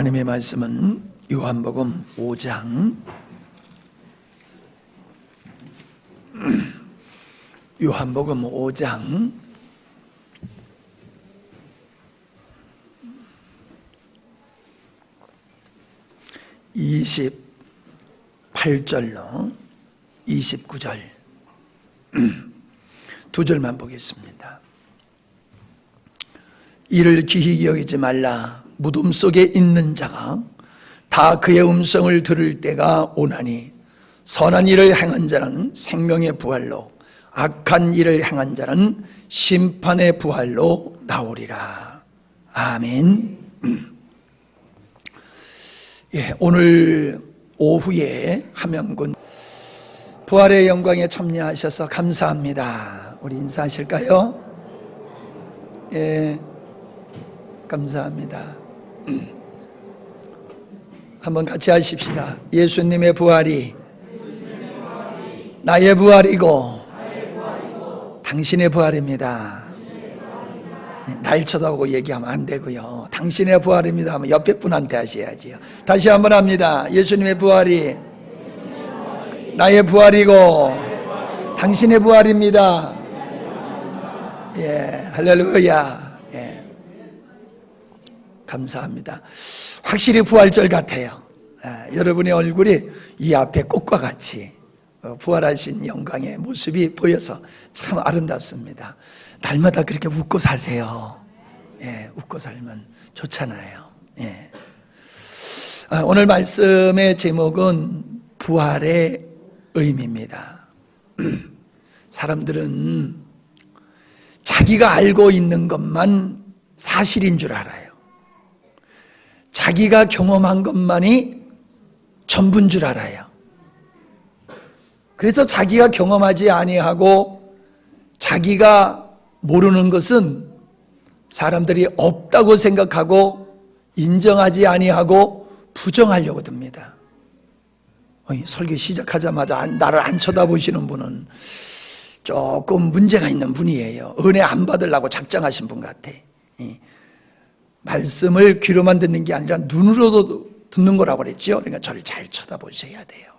하나님의 말씀은 요한복음 5장 요한복음 5장 28절로 29절 두 절만 보겠습니다. 이를 기히 여기지 말라. 무덤 속에 있는 자가 다 그의 음성을 들을 때가 오나니 선한 일을 행한 자는 생명의 부활로 악한 일을 행한 자는 심판의 부활로 나오리라. 아멘. 예, 오늘 오후에 함영군 부활의 영광에 참여하셔서 감사합니다. 우리 인사하실까요? 예, 감사합니다. 한번 같이 하십시다. 예수님의 부활이 나의 부활이고 당신의 부활입니다. 날 쳐다보고 얘기하면 안 되고요. 당신의 부활입니다 하면 옆에 분한테 하셔야지요. 다시 한번 합니다. 예수님의 부활이 나의 부활이고 당신의 부활입니다. 예, 할렐루야. 예, 감사합니다. 확실히 부활절 같아요. 여러분의 얼굴이 이 앞에 꽃과 같이 부활하신 영광의 모습이 보여서 참 아름답습니다. 날마다 그렇게 웃고 사세요. 예, 웃고 살면 좋잖아요. 예. 오늘 말씀의 제목은 부활의 의미입니다. 사람들은 자기가 알고 있는 것만 사실인 줄 알아요. 자기가 경험한 것만이 전부인 줄 알아요. 그래서 자기가 경험하지 아니하고 자기가 모르는 것은 사람들이 없다고 생각하고 인정하지 아니하고 부정하려고 듭니다. 설교 시작하자마자 나를 안 쳐다보시는 분은 조금 문제가 있는 분이에요. 은혜 안 받으려고 작정하신 분 같아. 말씀을 귀로만 듣는 게 아니라 눈으로도 듣는 거라고 그랬죠. 그러니까 저를 잘 쳐다보셔야 돼요.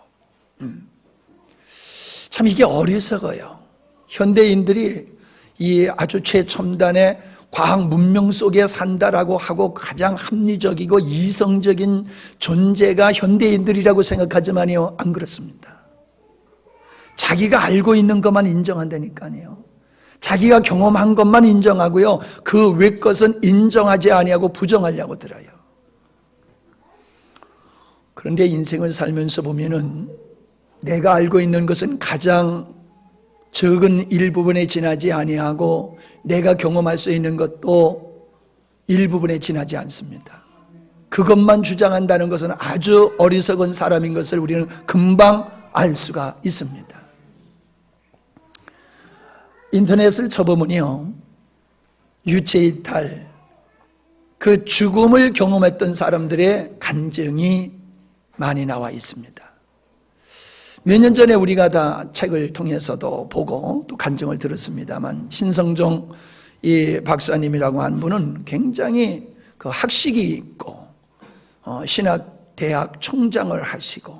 참 이게 어리석어요. 현대인들이 이 아주 최첨단의 과학 문명 속에 산다라고 하고 가장 합리적이고 이성적인 존재가 현대인들이라고 생각하지만요, 안 그렇습니다. 자기가 알고 있는 것만 인정한다니까요. 자기가 경험한 것만 인정하고요, 그 외 것은 인정하지 아니하고 부정하려고 들어요. 그런데 인생을 살면서 보면은 내가 알고 있는 것은 가장 적은 일부분에 지나지 아니하고 내가 경험할 수 있는 것도 일부분에 지나지 않습니다. 그것만 주장한다는 것은 아주 어리석은 사람인 것을 우리는 금방 알 수가 있습니다. 인터넷을 쳐보면요, 유체이탈, 그 죽음을 경험했던 사람들의 간증이 많이 나와 있습니다. 몇 년 전에 우리가 다 책을 통해서도 보고 또 간증을 들었습니다만, 신성종 이 박사님이라고 한 분은 굉장히 그 학식이 있고 신학대학 총장을 하시고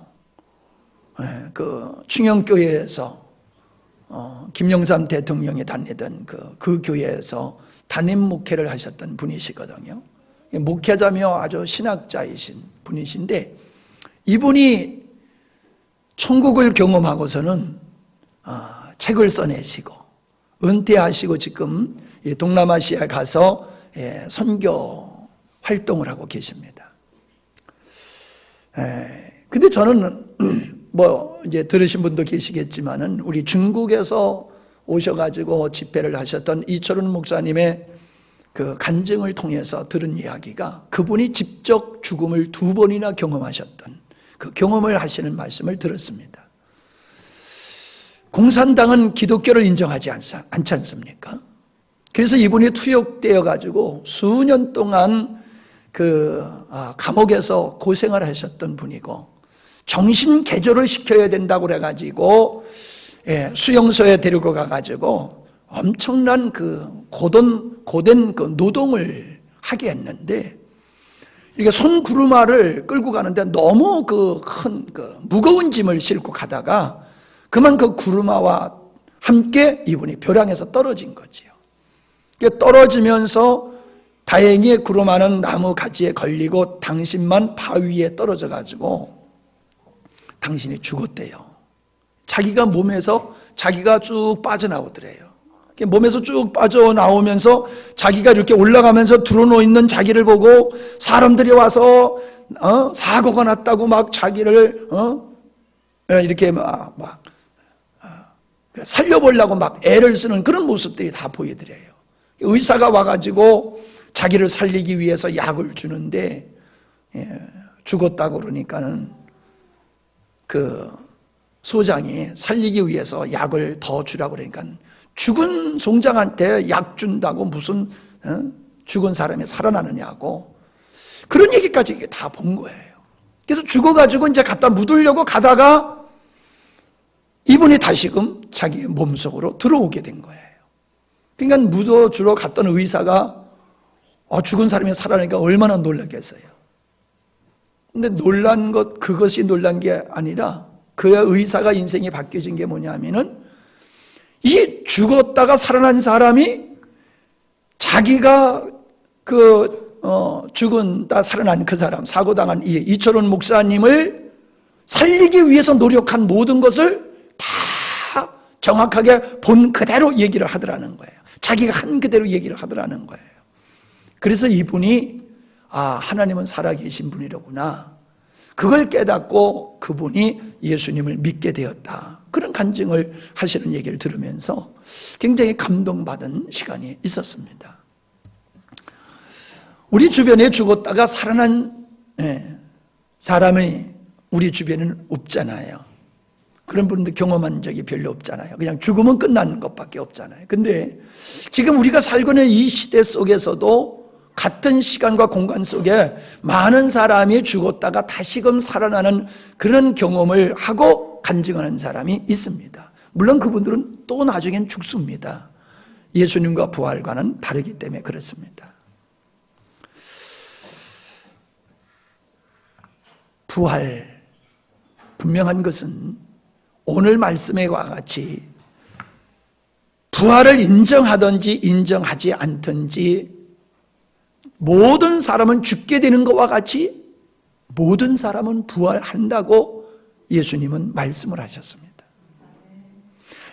그 충영교회에서 김영삼 대통령이 다니던 그 교회에서 담임 목회를 하셨던 분이시거든요. 목회자며 아주 신학자이신 분이신데, 이분이 천국을 경험하고서는 책을 써내시고 은퇴하시고 지금 동남아시아에 가서 선교 활동을 하고 계십니다. 근데 저는 뭐 이제 들으신 분도 계시겠지만은 우리 중국에서 오셔가지고 집회를 하셨던 이철훈 목사님의 그 간증을 통해서 들은 이야기가, 그분이 직접 죽음을 2번이나 경험하셨던 그 경험을 하시는 말씀을 들었습니다. 공산당은 기독교를 인정하지 않지 않습니까? 그래서 이분이 투옥되어 가지고 수년 동안 그 감옥에서 고생을 하셨던 분이고, 정신 개조를 시켜야 된다고 그래가지고 수용소에 데리고 가가지고 엄청난 그 고된 그 노동을 하게 했는데, 이렇게 손구르마를 끌고 가는데 너무 큰 무거운 짐을 싣고 가다가 그만 그 구르마와 함께 이분이 벼랑에서 떨어진 거지요. 떨어지면서 다행히 구르마는 나무 가지에 걸리고 당신만 바위에 떨어져 가지고 당신이 죽었대요. 자기가 몸에서 자기가 쭉 빠져나오더래요. 몸에서 쭉 빠져나오면서 자기가 이렇게 올라가면서 드러누워있는 자기를 보고 사람들이 와서 사고가 났다고 막 자기를 이렇게 막 살려보려고 막 애를 쓰는 그런 모습들이 다 보이더래요. 의사가 와가지고 자기를 살리기 위해서 약을 주는데 죽었다고 그러니까는 그 소장이 살리기 위해서 약을 더 주라고 그러니까 죽은 송장한테 약 준다고 무슨 죽은 사람이 살아나느냐고 그런 얘기까지 이게 다 본 거예요. 그래서 죽어가지고 이제 갖다 묻으려고 가다가 이분이 다시금 자기 몸속으로 들어오게 된 거예요. 그러니까 묻어주러 갔던 의사가 죽은 사람이 살아나니까 얼마나 놀랐겠어요. 근데 놀란 그것이 놀란 게 아니라 그 의사가 인생이 바뀌어진 게 뭐냐면은 이 죽었다가 살아난 사람이 자기가 죽은다 살아난 그 사람, 사고당한 이철원 목사님을 살리기 위해서 노력한 모든 것을 다 정확하게 본 그대로 얘기를 하더라는 거예요. 자기가 한 그대로 얘기를 하더라는 거예요. 그래서 이분이 하나님은 살아계신 분이로구나. 그걸 깨닫고 그분이 예수님을 믿게 되었다. 그런 간증을 하시는 얘기를 들으면서 굉장히 감동받은 시간이 있었습니다. 우리 주변에 죽었다가 살아난 사람이 우리 주변에는 없잖아요. 그런 분들 경험한 적이 별로 없잖아요. 그냥 죽으면 끝나는 것밖에 없잖아요. 근데 지금 우리가 살고 있는 이 시대 속에서도 같은 시간과 공간 속에 많은 사람이 죽었다가 다시금 살아나는 그런 경험을 하고 간증하는 사람이 있습니다. 물론 그분들은 또 나중엔 죽습니다. 예수님과 부활과는 다르기 때문에 그렇습니다. 부활, 분명한 것은 오늘 말씀과 같이 부활을 인정하든지 인정하지 않든지 모든 사람은 죽게 되는 것과 같이 모든 사람은 부활한다고 예수님은 말씀을 하셨습니다.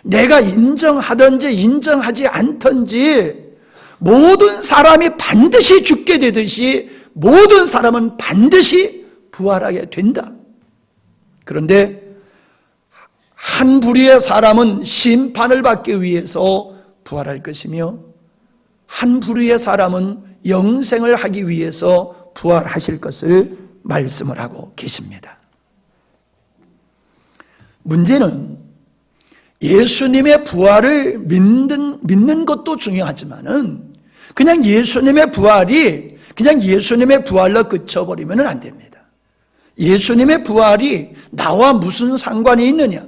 내가 인정하든지 인정하지 않든지 모든 사람이 반드시 죽게 되듯이 모든 사람은 반드시 부활하게 된다. 그런데 한 부류의 사람은 심판을 받기 위해서 부활할 것이며 한 부류의 사람은 영생을 하기 위해서 부활하실 것을 말씀을 하고 계십니다. 문제는 예수님의 부활을 믿는 것도 중요하지만은 그냥 예수님의 부활이 그냥 예수님의 부활로 그쳐버리면 안 됩니다. 예수님의 부활이 나와 무슨 상관이 있느냐?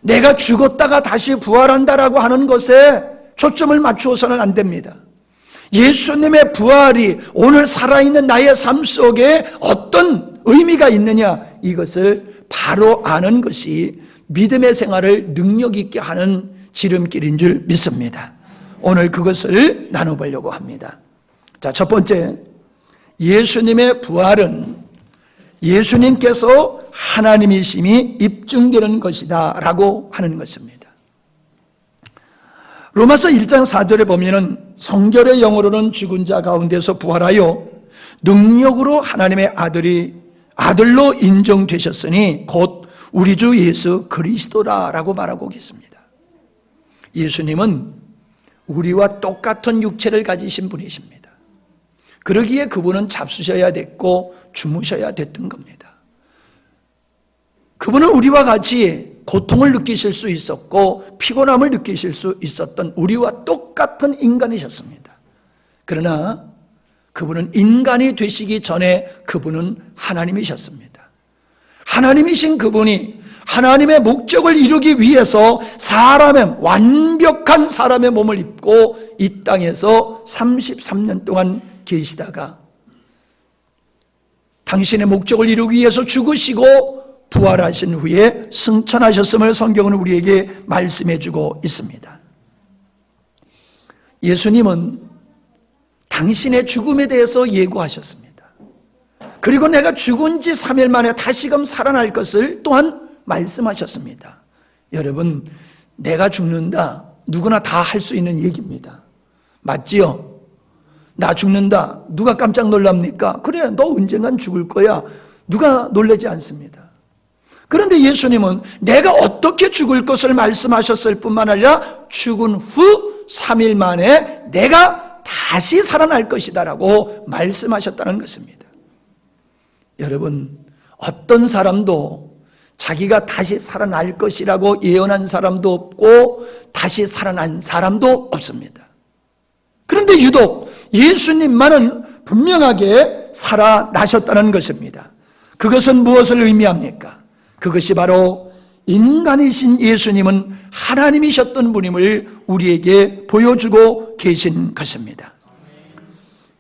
내가 죽었다가 다시 부활한다라고 하는 것에 초점을 맞추어서는 안 됩니다. 예수님의 부활이 오늘 살아있는 나의 삶 속에 어떤 의미가 있느냐, 이것을 바로 아는 것이 믿음의 생활을 능력 있게 하는 지름길인 줄 믿습니다. 오늘 그것을 나눠보려고 합니다. 자, 첫 번째, 예수님의 부활은 예수님께서 하나님이심이 입증되는 것이다 라고 하는 것입니다. 로마서 1장 4절에 보면은 성결의 영으로는 죽은 자 가운데서 부활하여 능력으로 하나님의 아들로 인정되셨으니 곧 우리 주 예수 그리스도라라고 말하고 계십니다. 예수님은 우리와 똑같은 육체를 가지신 분이십니다. 그러기에 그분은 잡수셔야 됐고 주무셔야 됐던 겁니다. 그분은 우리와 같이 고통을 느끼실 수 있었고 피곤함을 느끼실 수 있었던 우리와 똑같은 인간이셨습니다. 그러나 그분은 인간이 되시기 전에 그분은 하나님이셨습니다. 하나님이신 그분이 하나님의 목적을 이루기 위해서 완벽한 사람의 몸을 입고 이 땅에서 33년 동안 계시다가 당신의 목적을 이루기 위해서 죽으시고 부활하신 후에 승천하셨음을 성경은 우리에게 말씀해 주고 있습니다. 예수님은 당신의 죽음에 대해서 예고하셨습니다. 그리고 내가 죽은 지 3일 만에 다시금 살아날 것을 또한 말씀하셨습니다. 여러분, 내가 죽는다, 누구나 다 할 수 있는 얘기입니다. 맞지요? 나 죽는다, 누가 깜짝 놀랍니까? 그래, 너 언젠간 죽을 거야. 누가 놀라지 않습니다. 그런데 예수님은 내가 어떻게 죽을 것을 말씀하셨을 뿐만 아니라 죽은 후 3일 만에 내가 다시 살아날 것이다 라고 말씀하셨다는 것입니다. 여러분, 어떤 사람도 자기가 다시 살아날 것이라고 예언한 사람도 없고 다시 살아난 사람도 없습니다. 그런데 유독 예수님만은 분명하게 살아나셨다는 것입니다. 그것은 무엇을 의미합니까? 그것이 바로 인간이신 예수님은 하나님이셨던 분임을 우리에게 보여주고 계신 것입니다.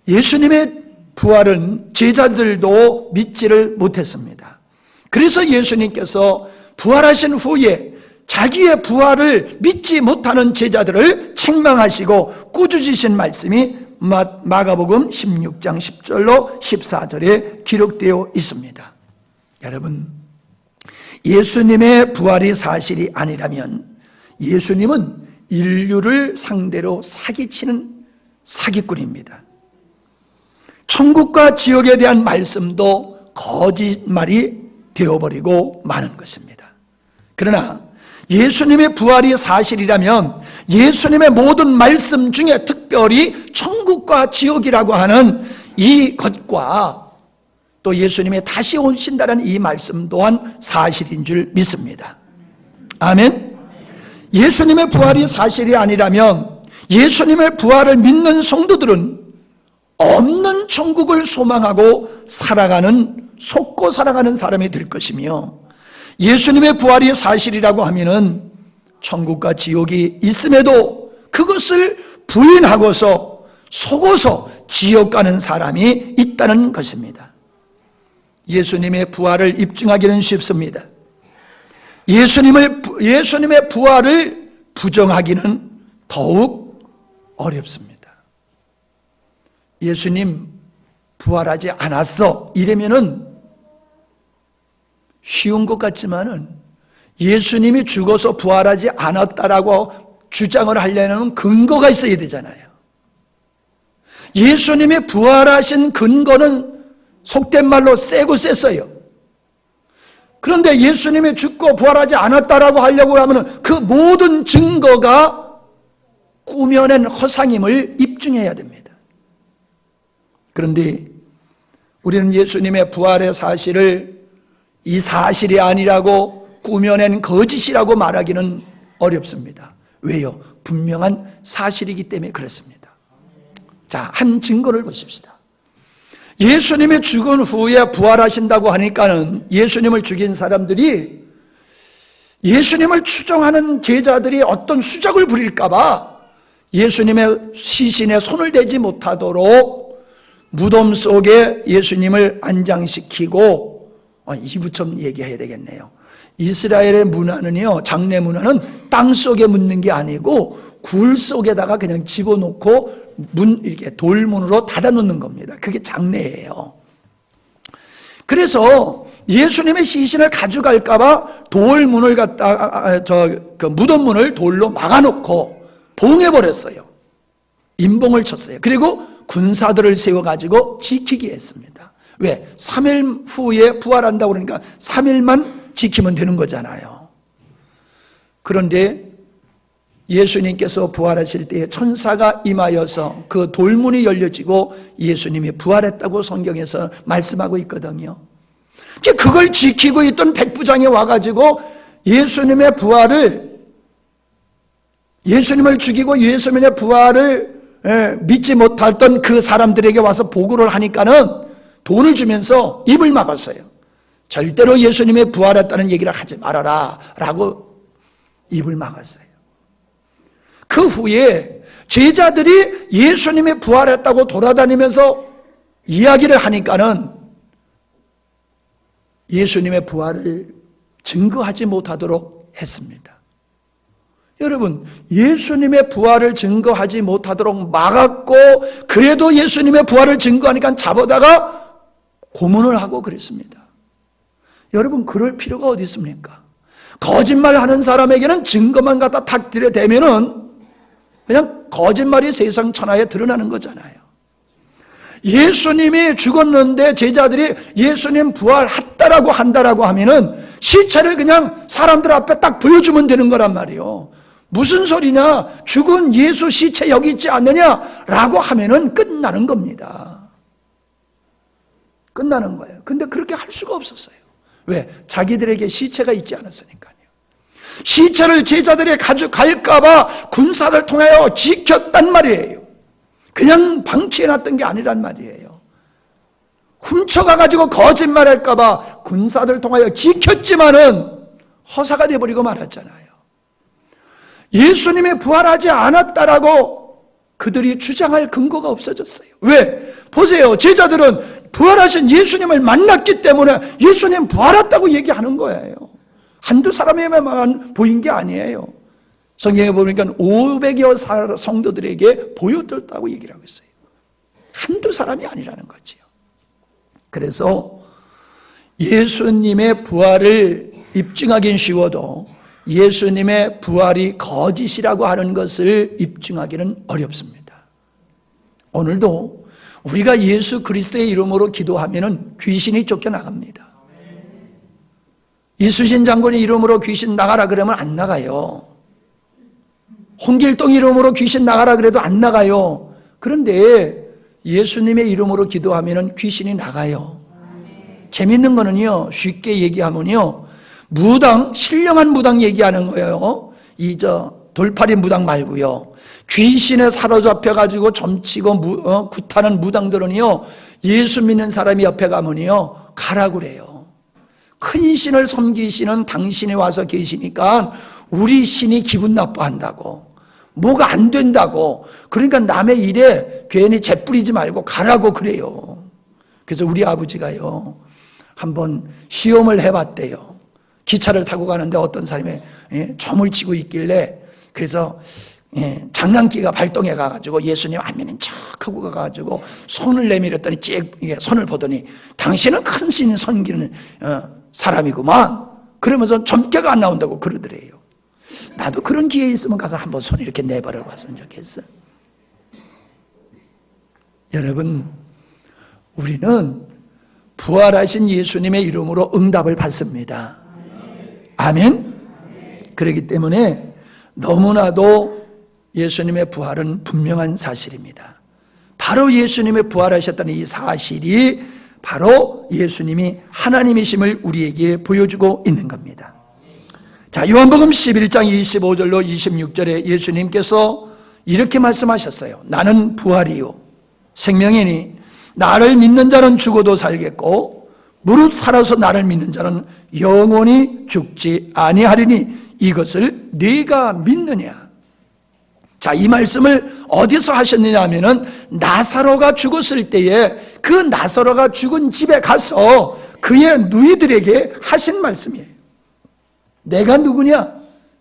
예수님의 부활은 제자들도 믿지를 못했습니다. 그래서 예수님께서 부활하신 후에 자기의 부활을 믿지 못하는 제자들을 책망하시고 꾸짖으신 말씀이 마가복음 16장 10절로 14절에 기록되어 있습니다. 여러분, 예수님의 부활이 사실이 아니라면 예수님은 인류를 상대로 사기치는 사기꾼입니다. 천국과 지옥에 대한 말씀도 거짓말이 되어버리고 마는 것입니다. 그러나 예수님의 부활이 사실이라면 예수님의 모든 말씀 중에 특별히 천국과 지옥이라고 하는 이것과 또 예수님의 다시 오신다는 이 말씀 또한 사실인 줄 믿습니다. 아멘. 예수님의 부활이 사실이 아니라면 예수님의 부활을 믿는 성도들은 없는 천국을 소망하고 속고 살아가는 사람이 될 것이며, 예수님의 부활이 사실이라고 하면은 천국과 지옥이 있음에도 그것을 부인하고서 속어서 지옥 가는 사람이 있다는 것입니다. 예수님의 부활을 입증하기는 쉽습니다. 예수님의 부활을 부정하기는 더욱 어렵습니다. 예수님 부활하지 않았어 이러면은 쉬운 것 같지만은 예수님이 죽어서 부활하지 않았다라고 주장을 하려면 근거가 있어야 되잖아요. 예수님이 부활하신 근거는 속된 말로 세고 셌어요. 그런데 예수님이 죽고 부활하지 않았다라고 하려고 하면 그 모든 증거가 꾸며낸 허상임을 입증해야 됩니다. 그런데 우리는 예수님의 부활의 사실을 이 사실이 아니라고 꾸며낸 거짓이라고 말하기는 어렵습니다. 왜요? 분명한 사실이기 때문에 그렇습니다. 자, 한 증거를 보십시다. 예수님이 죽은 후에 부활하신다고 하니까는 예수님을 죽인 사람들이 예수님을 추종하는 제자들이 어떤 수작을 부릴까봐 예수님의 시신에 손을 대지 못하도록 무덤 속에 예수님을 안장시키고, 이부처럼 얘기해야 되겠네요. 이스라엘의 문화는요, 장례 문화는 땅 속에 묻는 게 아니고 굴 속에다가 그냥 집어넣고 이렇게 돌문으로 닫아놓는 겁니다. 그게 장례예요. 그래서 예수님의 시신을 가져갈까봐 돌문을 그 무덤문을 돌로 막아놓고 봉해버렸어요. 임봉을 쳤어요. 그리고 군사들을 세워가지고 지키게 했습니다. 왜? 3일 후에 부활한다고 그러니까 3일만 지키면 되는 거잖아요. 그런데 예수님께서 부활하실 때에 천사가 임하여서 그 돌문이 열려지고 예수님이 부활했다고 성경에서 말씀하고 있거든요. 그걸 지키고 있던 백부장이 와가지고 예수님을 죽이고 예수님의 부활을 믿지 못했던 그 사람들에게 와서 보고를 하니까는 돈을 주면서 입을 막았어요. 절대로 예수님의 부활했다는 얘기를 하지 말아라 라고 입을 막았어요. 그 후에 제자들이 예수님이 부활했다고 돌아다니면서 이야기를 하니까는 예수님의 부활을 증거하지 못하도록 했습니다. 여러분, 예수님의 부활을 증거하지 못하도록 막았고, 그래도 예수님의 부활을 증거하니까 잡아다가 고문을 하고 그랬습니다. 여러분, 그럴 필요가 어디 있습니까? 거짓말하는 사람에게는 증거만 갖다 탁 들여대면은 그냥 거짓말이 세상 천하에 드러나는 거잖아요. 예수님이 죽었는데 제자들이 예수님 부활했다라고 한다라고 하면은 시체를 그냥 사람들 앞에 딱 보여주면 되는 거란 말이에요. 무슨 소리냐? 죽은 예수 시체 여기 있지 않느냐라고 하면은 끝나는 겁니다. 끝나는 거예요. 근데 그렇게 할 수가 없었어요. 왜? 자기들에게 시체가 있지 않았으니까요. 시체를 제자들이 가져갈까봐 군사들 통하여 지켰단 말이에요. 그냥 방치해놨던 게 아니란 말이에요. 훔쳐가가지고 거짓말할까봐 군사들 통하여 지켰지만은 허사가 돼버리고 말았잖아요. 예수님이 부활하지 않았다라고 그들이 주장할 근거가 없어졌어요. 왜? 보세요. 제자들은 부활하신 예수님을 만났기 때문에 예수님 부활했다고 얘기하는 거예요. 한두 사람에만 보인 게 아니에요. 성경에 보니까 500여 성도들에게 보여줬다고 얘기를 하고 있어요. 한두 사람이 아니라는 거죠. 그래서 예수님의 부활을 입증하기는 쉬워도 예수님의 부활이 거짓이라고 하는 것을 입증하기는 어렵습니다. 오늘도 우리가 예수 그리스도의 이름으로 기도하면 귀신이 쫓겨나갑니다. 이수신 장군의 이름으로 귀신 나가라 그러면 안 나가요. 홍길동 이름으로 귀신 나가라 그래도 안 나가요. 그런데 예수님의 이름으로 기도하면 귀신이 나가요. 재밌는 거는요, 쉽게 얘기하면요, 무당, 신령한 무당 얘기하는 거예요. 돌팔이 무당 말고요. 귀신에 사로잡혀가지고 점치고 굿하는 무당들은요, 예수 믿는 사람이 옆에 가면요, 가라고 그래요. 큰 신을 섬기시는 당신이 와서 계시니까 우리 신이 기분 나빠한다고, 뭐가 안 된다고, 그러니까 남의 일에 괜히 재뿌리지 말고 가라고 그래요. 그래서 우리 아버지가요, 한번 시험을 해봤대요. 기차를 타고 가는데 어떤 사람이 점을 치고 있길래, 그래서 장난기가 발동해 가지고 예수님 안면은 척 하고 가가지고 손을 내밀었더니 손을 보더니 당신은 큰 신 섬기는 사람이구만, 그러면서 점괘가 안 나온다고 그러더래요. 나도 그런 기회 있으면 가서 한번 손 이렇게 내버려 봤으면 좋겠어. 여러분, 우리는 부활하신 예수님의 이름으로 응답을 받습니다. 아멘? 그렇기 때문에 너무나도 예수님의 부활은 분명한 사실입니다. 바로 예수님의 부활하셨다는 이 사실이 바로 예수님이 하나님이심을 우리에게 보여주고 있는 겁니다. 자, 요한복음 11장 25절로 26절에 예수님께서 이렇게 말씀하셨어요. 나는 부활이요 생명이니 나를 믿는 자는 죽어도 살겠고 무릇 살아서 나를 믿는 자는 영원히 죽지 아니하리니 이것을 네가 믿느냐. 자, 이 말씀을 어디서 하셨느냐 하면은 나사로가 죽었을 때에 그 나사로가 죽은 집에 가서 그의 누이들에게 하신 말씀이에요. 내가 누구냐?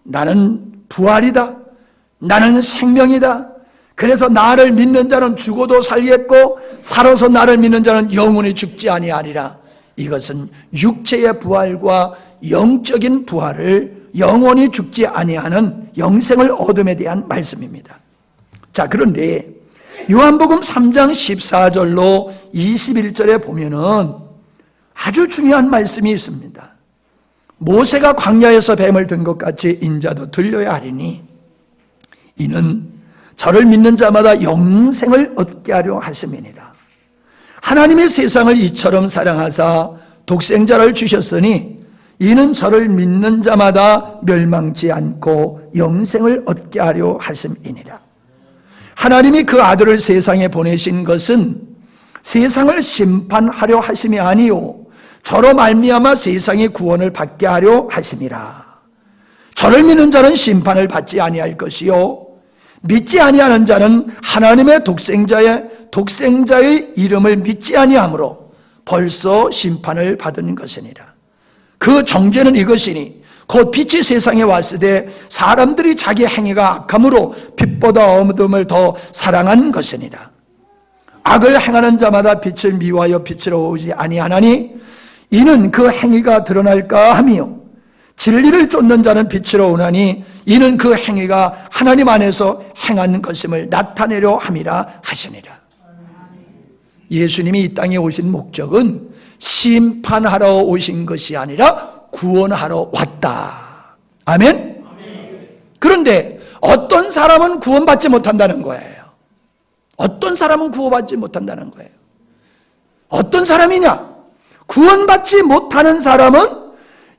나는 부활이다. 나는 생명이다. 그래서 나를 믿는 자는 죽어도 살겠고 살아서 나를 믿는 자는 영원히 죽지 아니하리라. 이것은 육체의 부활과 영적인 부활을 영원히 죽지 아니하는 영생을 얻음에 대한 말씀입니다. 자, 그런데 요한복음 3장 14절로 21절에 보면은 아주 중요한 말씀이 있습니다. 모세가 광야에서 뱀을 든 것 같이 인자도 들려야 하리니 이는 저를 믿는 자마다 영생을 얻게 하려 하심이니라. 하나님의 세상을 이처럼 사랑하사 독생자를 주셨으니 이는 저를 믿는 자마다 멸망치 않고 영생을 얻게 하려 하심이니라. 하나님이 그 아들을 세상에 보내신 것은 세상을 심판하려 하심이 아니요 저로 말미암아 세상의 구원을 받게 하려 하심이라. 저를 믿는 자는 심판을 받지 아니할 것이요 믿지 아니하는 자는 하나님의 독생자의 이름을 믿지 아니하므로 벌써 심판을 받은 것이니라. 그 정죄는 이것이니 곧 빛이 세상에 왔을 때 사람들이 자기 행위가 악함으로 빛보다 어둠을 더 사랑한 것이니라. 악을 행하는 자마다 빛을 미워하여 빛으로 오지 아니하나니 이는 그 행위가 드러날까 하며 진리를 쫓는 자는 빛으로 오나니 이는 그 행위가 하나님 안에서 행한 것임을 나타내려 함이라 하시니라. 예수님이 이 땅에 오신 목적은 심판하러 오신 것이 아니라 구원하러 왔다. 아멘? 그런데 어떤 사람은 구원받지 못한다는 거예요. 어떤 사람은 구원받지 못한다는 거예요. 어떤 사람이냐? 구원받지 못하는 사람은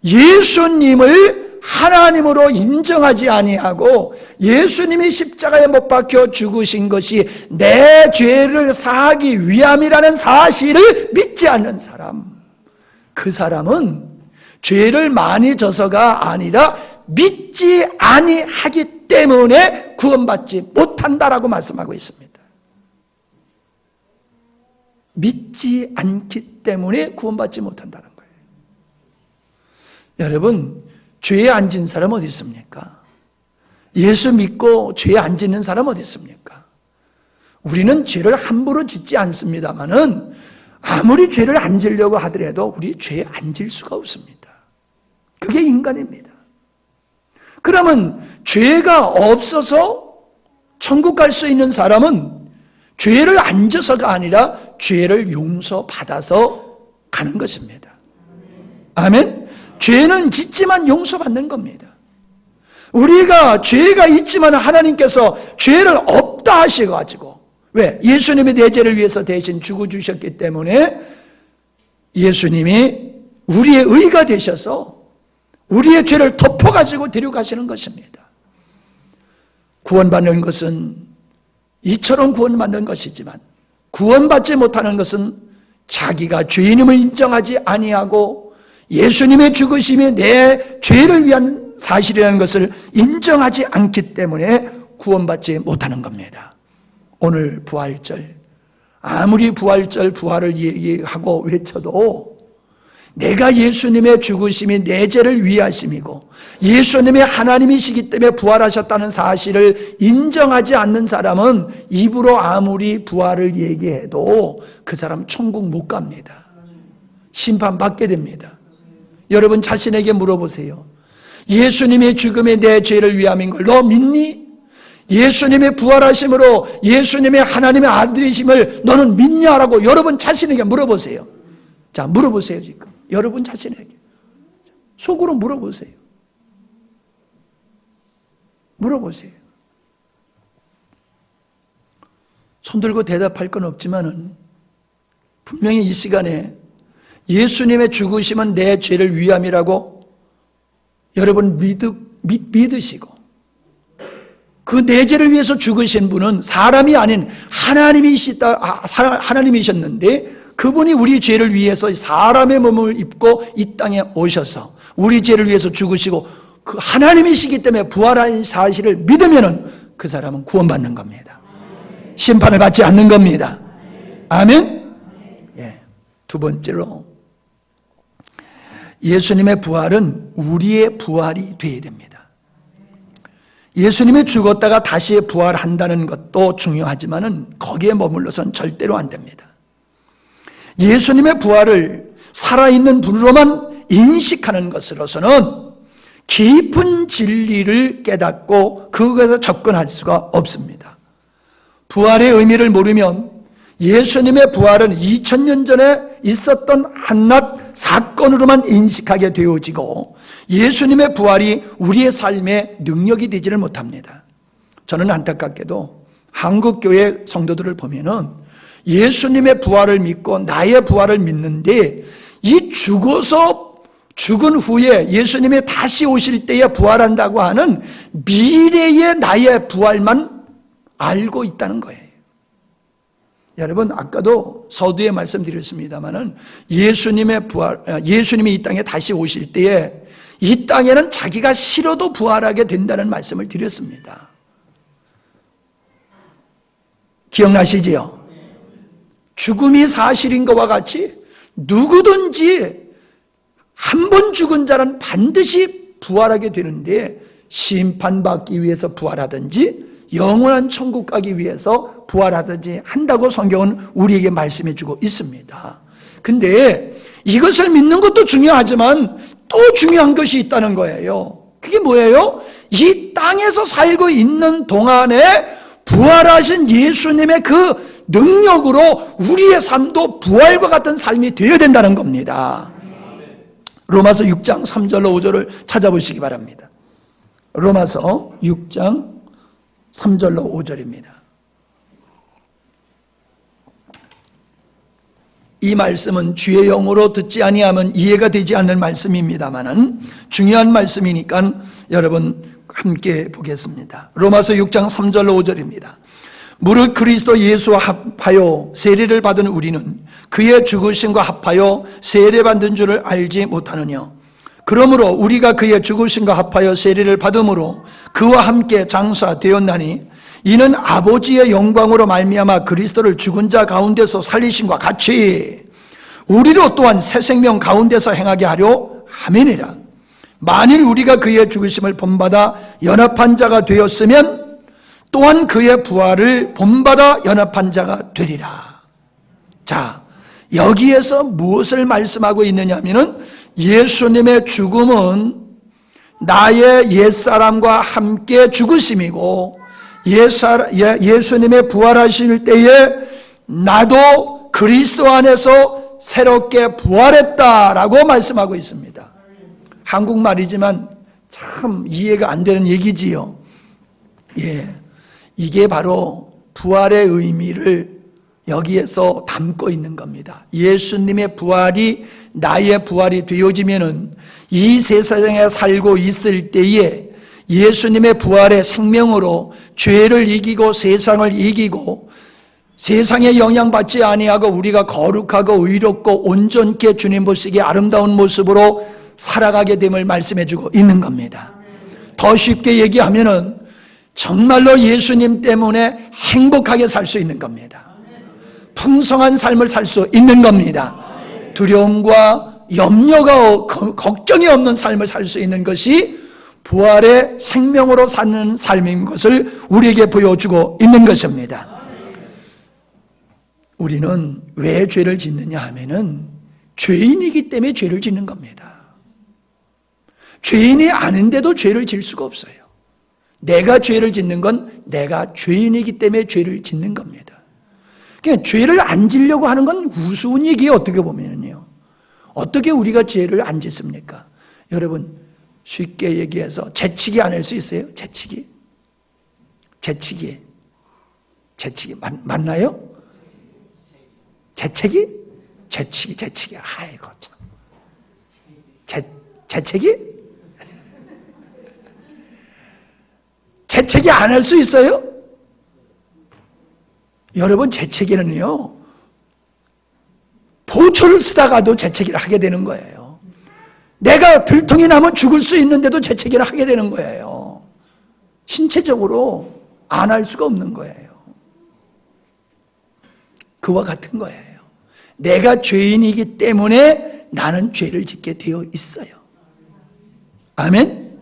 예수님을 하나님으로 인정하지 아니하고 예수님이 십자가에 못 박혀 죽으신 것이 내 죄를 사하기 위함이라는 사실을 믿지 않는 사람. 그 사람은 죄를 많이 져서가 아니라 믿지 아니하기 때문에 구원받지 못한다라고 말씀하고 있습니다. 믿지 않기 때문에 구원받지 못한다는 거예요. 여러분, 죄에 안 진 사람 어디 있습니까? 예수 믿고 죄에 안 짓는 사람 어디 있습니까? 우리는 죄를 함부로 짓지 않습니다만은 아무리 죄를 안 지려고 하더라도 우리 죄에 안 질 수가 없습니다. 그게 인간입니다. 그러면 죄가 없어서 천국 갈 수 있는 사람은 죄를 안 져서가 아니라 죄를 용서받아서 가는 것입니다. 아멘? 죄는 짓지만 용서받는 겁니다. 우리가 죄가 있지만 하나님께서 죄를 없다 하셔가지고, 왜? 예수님이 내 죄를 위해서 대신 죽어주셨기 때문에 예수님이 우리의 의가 되셔서 우리의 죄를 덮어가지고 데려가시는 것입니다. 구원받는 것은 이처럼 구원받는 것이지만 구원받지 못하는 것은 자기가 죄인임을 인정하지 아니하고 예수님의 죽으심이 내 죄를 위한 사실이라는 것을 인정하지 않기 때문에 구원받지 못하는 겁니다. 오늘 부활절, 아무리 부활을 얘기하고 외쳐도 내가 예수님의 죽으심이 내 죄를 위하심이고 예수님이 하나님이시기 때문에 부활하셨다는 사실을 인정하지 않는 사람은 입으로 아무리 부활을 얘기해도 그 사람 천국 못 갑니다. 심판받게 됩니다. 여러분 자신에게 물어보세요. 예수님의 죽음이 내 죄를 위함인 걸 너 믿니? 예수님의 부활하심으로 예수님의 하나님의 아들이심을 너는 믿냐라고 여러분 자신에게 물어보세요. 자, 물어보세요. 지금 여러분 자신에게 속으로 물어보세요. 물어보세요. 손들고 대답할 건 없지만은 분명히 이 시간에 예수님의 죽으심은 내 죄를 위함이라고 여러분 믿으시고 그 내 죄를 위해서 죽으신 분은 사람이 아닌 하나님이셨는데 그분이 우리 죄를 위해서 사람의 몸을 입고 이 땅에 오셔서 우리 죄를 위해서 죽으시고 그 하나님이시기 때문에 부활한 사실을 믿으면은 그 사람은 구원받는 겁니다. 심판을 받지 않는 겁니다. 아멘? 예. 두 번째로 예수님의 부활은 우리의 부활이 되어야 됩니다. 예수님이 죽었다가 다시 부활한다는 것도 중요하지만은 거기에 머물러선 절대로 안 됩니다. 예수님의 부활을 살아있는 분으로만 인식하는 것으로서는 깊은 진리를 깨닫고 그것에 접근할 수가 없습니다. 부활의 의미를 모르면 예수님의 부활은 2000년 전에 있었던 한낱 사건으로만 인식하게 되어지고 예수님의 부활이 우리의 삶의 능력이 되지를 못합니다. 저는 안타깝게도 한국교회 성도들을 보면은 예수님의 부활을 믿고 나의 부활을 믿는데 이 죽은 후에 예수님이 다시 오실 때에 부활한다고 하는 미래의 나의 부활만 알고 있다는 거예요. 여러분 아까도 서두에 말씀드렸습니다마는 예수님이 이 땅에 다시 오실 때에 이 땅에는 자기가 싫어도 부활하게 된다는 말씀을 드렸습니다. 기억나시지요? 죽음이 사실인 것과 같이 누구든지 한 번 죽은 자는 반드시 부활하게 되는데 심판받기 위해서 부활하든지 영원한 천국 가기 위해서 부활하든지 한다고 성경은 우리에게 말씀해 주고 있습니다. 근데 이것을 믿는 것도 중요하지만 또 중요한 것이 있다는 거예요. 그게 뭐예요? 이 땅에서 살고 있는 동안에 부활하신 예수님의 그 능력으로 우리의 삶도 부활과 같은 삶이 되어야 된다는 겁니다. 로마서 6장 3절로 5절을 찾아보시기 바랍니다. 로마서 6장 3절로 5절입니다. 이 말씀은 주의 영으로 듣지 아니하면 이해가 되지 않는 말씀입니다만은 중요한 말씀이니까 여러분 함께 보겠습니다. 로마서 6장 3절로 5절입니다. 무릇 그리스도 예수와 합하여 세례를 받은 우리는 그의 죽으심과 합하여 세례받은 줄을 알지 못하느냐. 그러므로 우리가 그의 죽으심과 합하여 세례를 받음으로 그와 함께 장사되었나니 이는 아버지의 영광으로 말미암아 그리스도를 죽은 자 가운데서 살리심과 같이 우리로 또한 새 생명 가운데서 행하게 하려 함이니라. 만일 우리가 그의 죽으심을 본받아 연합한 자가 되었으면 또한 그의 부활을 본받아 연합한 자가 되리라. 자, 여기에서 무엇을 말씀하고 있느냐면은 예수님의 죽음은 나의 옛사람과 함께 죽으심이고 예수님의 부활하실 때에 나도 그리스도 안에서 새롭게 부활했다라고 말씀하고 있습니다. 한국말이지만 참 이해가 안 되는 얘기지요. 예, 이게 바로 부활의 의미를 여기에서 담고 있는 겁니다. 예수님의 부활이 나의 부활이 되어지면은 이 세상에 살고 있을 때에 예수님의 부활의 생명으로 죄를 이기고 세상을 이기고 세상에 영향받지 아니하고 우리가 거룩하고 의롭고 온전케 주님 보시기에 아름다운 모습으로 살아가게 됨을 말씀해주고 있는 겁니다. 더 쉽게 얘기하면은 정말로 예수님 때문에 행복하게 살 수 있는 겁니다. 풍성한 삶을 살 수 있는 겁니다. 두려움과 염려가 걱정이 없는 삶을 살 수 있는 것이 부활의 생명으로 사는 삶인 것을 우리에게 보여주고 있는 것입니다. 우리는 왜 죄를 짓느냐 하면은 죄인이기 때문에 죄를 짓는 겁니다. 죄인이 아닌데도 죄를 질 수가 없어요. 내가 죄를 짓는 건 내가 죄인이기 때문에 죄를 짓는 겁니다. 그러니까 죄를 안 지려고 하는 건 우스운 얘기예요. 어떻게 보면요. 어떻게 우리가 죄를 안 짓습니까? 여러분 쉽게 얘기해서 재치기 안 할 수 있어요? 재치기 맞나요? 재채기? 재치기. 아이고 참. 재채기? 재채기 안 할 수 있어요? 여러분 재채기는요 보초를 쓰다가도 재채기를 하게 되는 거예요. 내가 들통이 나면 죽을 수 있는데도 재채기를 하게 되는 거예요. 신체적으로 안 할 수가 없는 거예요. 그와 같은 거예요. 내가 죄인이기 때문에 나는 죄를 짓게 되어 있어요. 아멘?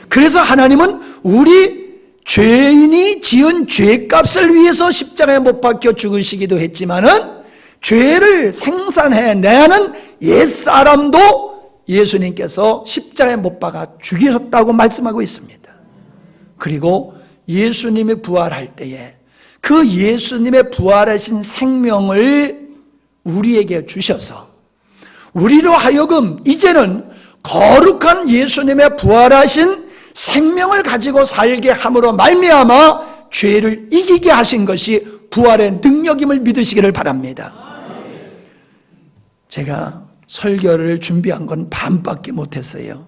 그래서 하나님은 우리 죄인이 지은 죄값을 위해서 십자가에 못 박혀 죽으시기도 했지만은 죄를 생산해내는 옛사람도 예수님께서 십자가에 못 박아 죽이셨다고 말씀하고 있습니다. 그리고 예수님이 부활할 때에 그 예수님의 부활하신 생명을 우리에게 주셔서 우리로 하여금 이제는 거룩한 예수님의 부활하신 생명을 가지고 살게 함으로 말미암아 죄를 이기게 하신 것이 부활의 능력임을 믿으시기를 바랍니다. 제가 설교를 준비한 건 반밖에 못했어요.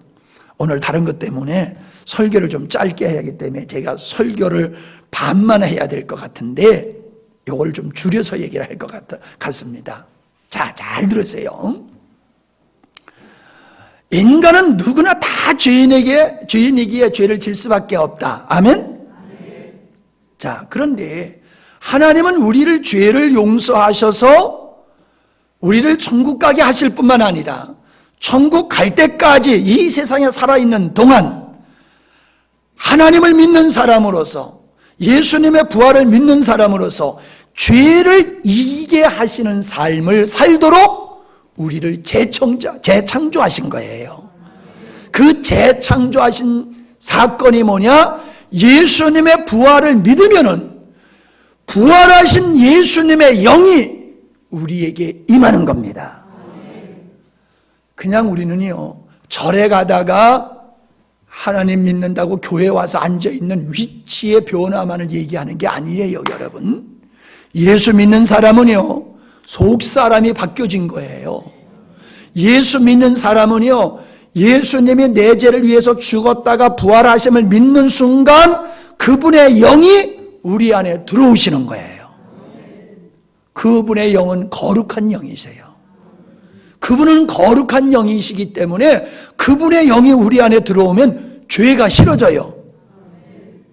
오늘 다른 것 때문에 설교를 좀 짧게 해야 하기 때문에 제가 설교를 반만 해야 될 것 같은데 이걸 좀 줄여서 얘기를 할 것 같습니다. 자, 잘 들으세요. 인간은 누구나 다 죄인이기에 죄를 질 수밖에 없다. 아멘? 자, 그런데 하나님은 우리를 죄를 용서하셔서 우리를 천국 가게 하실 뿐만 아니라 천국 갈 때까지 이 세상에 살아있는 동안 하나님을 믿는 사람으로서, 예수님의 부활을 믿는 사람으로서 죄를 이기게 하시는 삶을 살도록 우리를 재창조하신 거예요. 그 재창조하신 사건이 뭐냐? 예수님의 부활을 믿으면은 부활하신 예수님의 영이 우리에게 임하는 겁니다. 그냥 우리는요, 절에 가다가 하나님 믿는다고 교회 와서 앉아있는 위치의 변화만을 얘기하는 게 아니에요, 여러분. 예수 믿는 사람은요, 속 사람이 바뀌어진 거예요. 예수 믿는 사람은요, 예수님이 내 죄를 위해서 죽었다가 부활하심을 믿는 순간 그분의 영이 우리 안에 들어오시는 거예요. 그분의 영은 거룩한 영이세요. 그분은 거룩한 영이시기 때문에 그분의 영이 우리 안에 들어오면 죄가 싫어져요.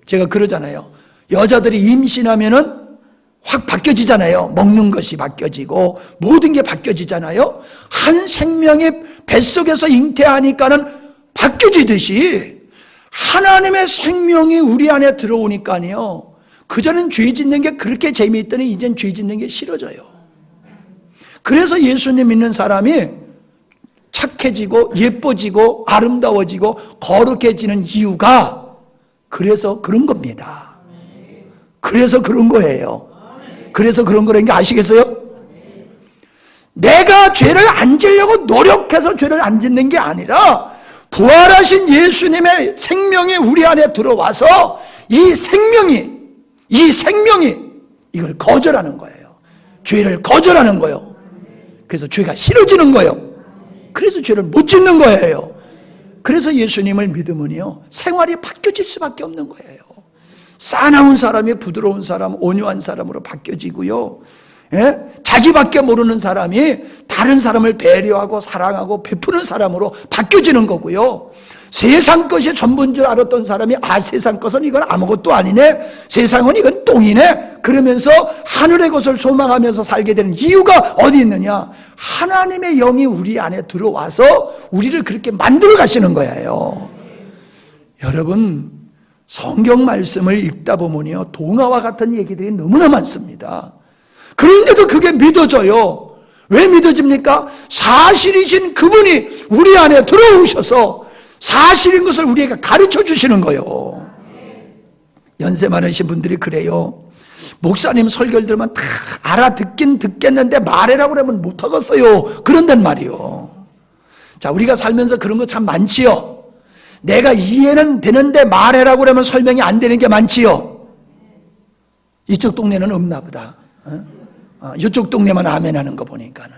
제가 그러잖아요. 여자들이 임신하면은 확 바뀌어지잖아요. 먹는 것이 바뀌어지고 모든 게 바뀌어지잖아요. 한 생명이 뱃속에서 잉태하니까는 바뀌어지듯이 하나님의 생명이 우리 안에 들어오니까요, 그전엔 죄 짓는 게 그렇게 재미있더니 이젠 죄 짓는 게 싫어져요. 그래서 예수님 믿는 사람이 착해지고 예뻐지고 아름다워지고 거룩해지는 이유가 그래서 그런 겁니다. 그래서 그런 거예요. 그래서 그런 거라는 게 아시겠어요? 내가 죄를 안 지려고 노력해서 죄를 안 짓는 게 아니라 부활하신 예수님의 생명이 우리 안에 들어와서 이 생명이 이걸 거절하는 거예요. 죄를 거절하는 거예요. 그래서 죄가 싫어지는 거예요. 그래서 죄를 못 짓는 거예요. 그래서 예수님을 믿으면요, 생활이 바뀌어질 수밖에 없는 거예요. 싸나운 사람이 부드러운 사람, 온유한 사람으로 바뀌어지고요, 예? 자기밖에 모르는 사람이 다른 사람을 배려하고 사랑하고 베푸는 사람으로 바뀌어지는 거고요, 세상 것이 전부인 줄 알았던 사람이 세상 것은 이건 아무것도 아니네, 세상은 이건 똥이네, 그러면서 하늘의 것을 소망하면서 살게 되는 이유가 어디 있느냐? 하나님의 영이 우리 안에 들어와서 우리를 그렇게 만들어 가시는 거예요. 여러분, 성경 말씀을 읽다 보면요, 동화와 같은 얘기들이 너무나 많습니다. 그런데도 그게 믿어져요. 왜 믿어집니까? 사실이신 그분이 우리 안에 들어오셔서 사실인 것을 우리에게 가르쳐 주시는 거예요. 연세 많으신 분들이 그래요. 목사님 설교를 들으면 다 알아듣긴 듣겠는데 말해라고 그러면 못하겠어요. 그런단 말이요. 자, 우리가 살면서 그런 거 참 많지요. 내가 이해는 되는데 말해라고 그러면 설명이 안 되는 게 많지요. 이쪽 동네는 없나 보다. 이쪽 동네만 아멘 하는 거 보니까는.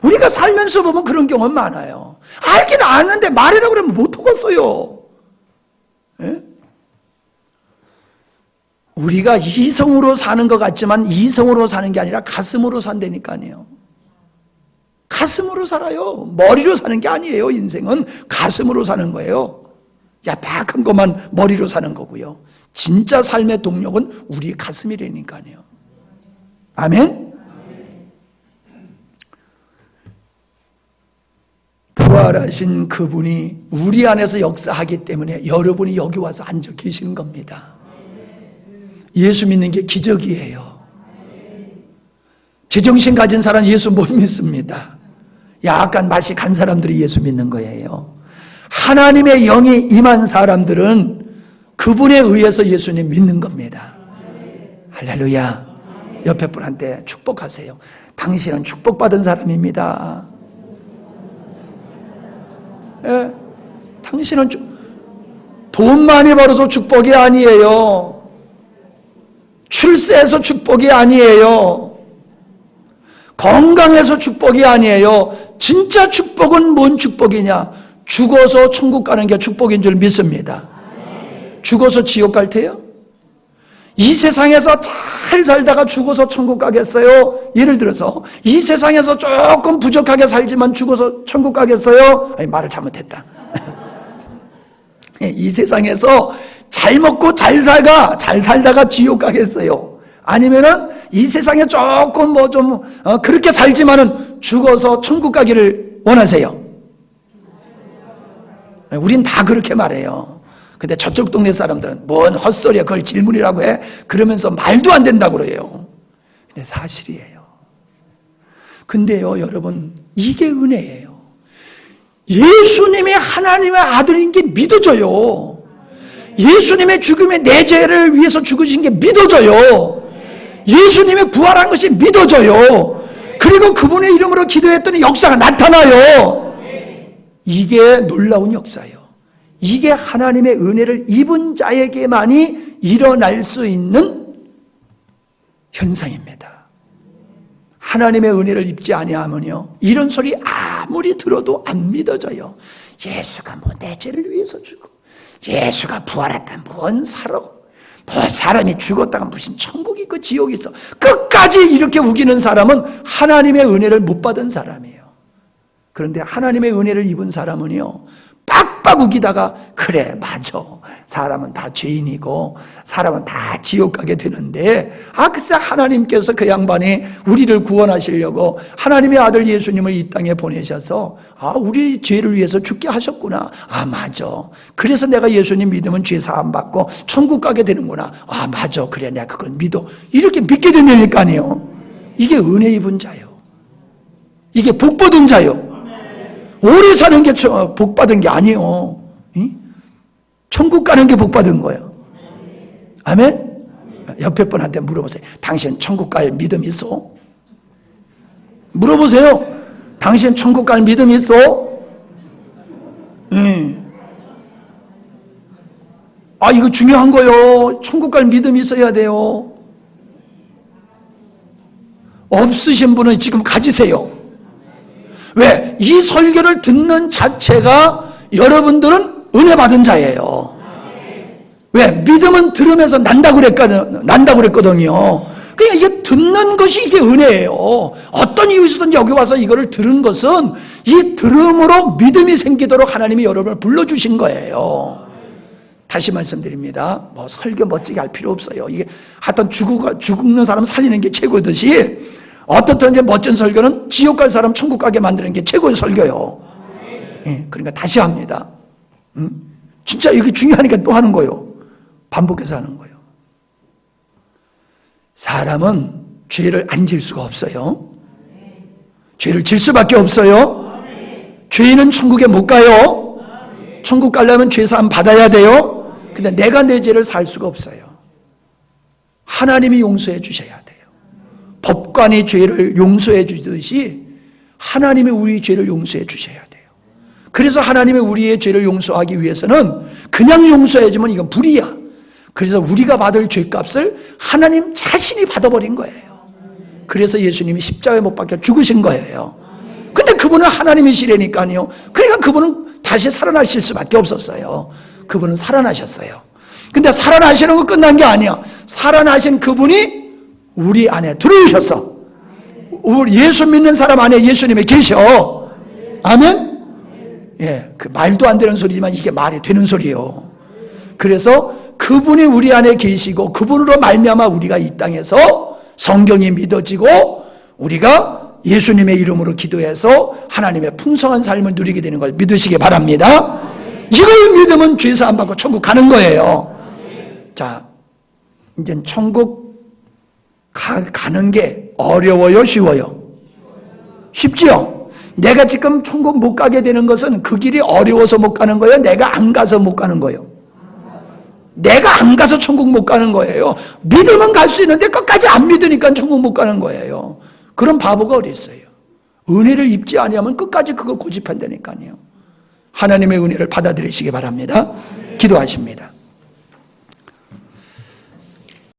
우리가 살면서 보면 그런 경우는 많아요. 알긴 아는데 말해라고 그러면 못하겠어요. 예? 우리가 이성으로 사는 것 같지만 이성으로 사는 게 아니라 가슴으로 산다니까요. 가슴으로 살아요. 머리로 사는 게 아니에요. 인생은 가슴으로 사는 거예요. 야박한 것만 머리로 사는 거고요, 진짜 삶의 동력은 우리 가슴이라니까요. 아멘? 부활하신 그분이 우리 안에서 역사하기 때문에 여러분이 여기 와서 앉아 계시는 겁니다. 예수 믿는 게 기적이에요. 제정신 가진 사람 예수 못 믿습니다. 약간 맛이 간 사람들이 예수 믿는 거예요. 하나님의 영이 임한 사람들은 그분에 의해서 예수님 믿는 겁니다. 할렐루야. 옆에 분한테 축복하세요. 당신은 축복받은 사람입니다. 예, 당신은 돈 많이 벌어서 축복이 아니에요. 출세해서 축복이 아니에요. 건강해서 축복이 아니에요. 진짜 축복은 뭔 축복이냐? 죽어서 천국 가는 게 축복인 줄 믿습니다. 죽어서 지옥 갈 테요? 이 세상에서 잘 살다가 죽어서 천국 가겠어요? 예를 들어서 이 세상에서 조금 부족하게 살지만 죽어서 천국 가겠어요? 아니, 말을 잘못했다. 이 세상에서 잘 먹고 잘 살다가 지옥 가겠어요? 아니면은 이 세상에 조금 그렇게 살지만은 죽어서 천국 가기를 원하세요? 우린 다 그렇게 말해요. 근데 저쪽 동네 사람들은 뭔 헛소리야, 그걸 질문이라고 해? 그러면서 말도 안 된다고 그래요. 근데 사실이에요. 근데요, 여러분, 이게 은혜예요. 예수님이 하나님의 아들인 게 믿어져요. 예수님의 죽음에 내 죄를 위해서 죽으신 게 믿어져요. 예수님의 부활한 것이 믿어져요. 그리고 그분의 이름으로 기도했더니 역사가 나타나요. 이게 놀라운 역사예요. 이게 하나님의 은혜를 입은 자에게만이 일어날 수 있는 현상입니다. 하나님의 은혜를 입지 아니하면요, 이런 소리 아무리 들어도 안 믿어져요. 예수가 뭐 내 죄를 위해서 죽고, 예수가 부활했다, 뭔 살아? 뭐 사람이 죽었다가 무슨 천국이 있고 지옥이 있어. 끝까지 이렇게 우기는 사람은 하나님의 은혜를 못 받은 사람이에요. 그런데 하나님의 은혜를 입은 사람은요, 빡빡 우기다가 그래 맞아, 사람은 다 죄인이고 사람은 다 지옥 가게 되는데, 글쎄 하나님께서 그 양반이 우리를 구원하시려고 하나님의 아들 예수님을 이 땅에 보내셔서 우리 죄를 위해서 죽게 하셨구나. 맞아, 그래서 내가 예수님 믿으면 죄 사함 받고 천국 가게 되는구나. 맞아, 그래 내가 그걸 믿어. 이렇게 믿게 된다니까요. 이게 은혜 입은 자요. 이게 복 받은 자요. 오래 사는 게 복 받은 게 아니에요. 천국 가는 게 복 받은 거예요. 아멘? 옆에 분한테 물어보세요. 당신 천국 갈 믿음 있어? 물어보세요. 당신 천국 갈 믿음 있어? 이거 중요한 거요. 천국 갈 믿음 있어야 돼요. 없으신 분은 지금 가지세요. 왜? 이 설교를 듣는 자체가 여러분들은 은혜 받은 자예요. 왜? 믿음은 들으면서 난다고 그랬거든요. 그러니까 이게 듣는 것이 이게 은혜예요. 어떤 이유에서든지 여기 와서 이거를 들은 것은 이 들음으로 믿음이 생기도록 하나님이 여러분을 불러주신 거예요. 다시 말씀드립니다. 뭐 설교 멋지게 할 필요 없어요. 이게 하여튼 죽는 사람 살리는 게 최고듯이, 어떻든 이제 멋진 설교는 지옥 갈 사람 천국 가게 만드는 게 최고의 설교요. 그러니까 다시 합니다. 진짜 이게 중요하니까 또 하는 거예요. 반복해서 하는 거예요. 사람은 죄를 안 질 수가 없어요. 죄를 질 수밖에 없어요. 죄인은 천국에 못 가요. 천국 가려면 죄사함 받아야 돼요. 근데 내가 내 죄를 살 수가 없어요. 하나님이 용서해 주셔야 돼요. 법관이 죄를 용서해 주듯이 하나님이 우리 죄를 용서해 주셔야 돼요. 그래서 하나님이 우리의 죄를 용서하기 위해서는 그냥 용서해주면 이건 불이야. 그래서 우리가 받을 죄값을 하나님 자신이 받아버린 거예요. 그래서 예수님이 십자가에 못 박혀 죽으신 거예요. 근데 그분은 하나님이시라니까요. 그러니까 그분은 다시 살아나실 수밖에 없었어요. 그분은 살아나셨어요. 근데 살아나시는 거 끝난 게 아니야. 살아나신 그분이 우리 안에 들어오셨어. 우리 예수 믿는 사람 안에 예수님이 계셔. 아멘? 그 말도 안 되는 소리지만 이게 말이 되는 소리예요. 그래서 그분이 우리 안에 계시고 그분으로 말미암아 우리가 이 땅에서 성경이 믿어지고 우리가 예수님의 이름으로 기도해서 하나님의 풍성한 삶을 누리게 되는 걸 믿으시기 바랍니다. 이걸 믿으면 죄사함 받고 천국 가는 거예요. 자, 이제 천국 가는 게 어려워요, 쉬워요? 쉽지요? 내가 지금 천국 못 가게 되는 것은 그 길이 어려워서 못 가는 거예요? 내가 안 가서 못 가는 거예요? 내가 안 가서 천국 못 가는 거예요. 믿으면 갈 수 있는데 끝까지 안 믿으니까 천국 못 가는 거예요. 그런 바보가 어디 있어요? 은혜를 입지 아니하면 끝까지 그거 고집한다니까요. 하나님의 은혜를 받아들이시기 바랍니다. 기도하십니다.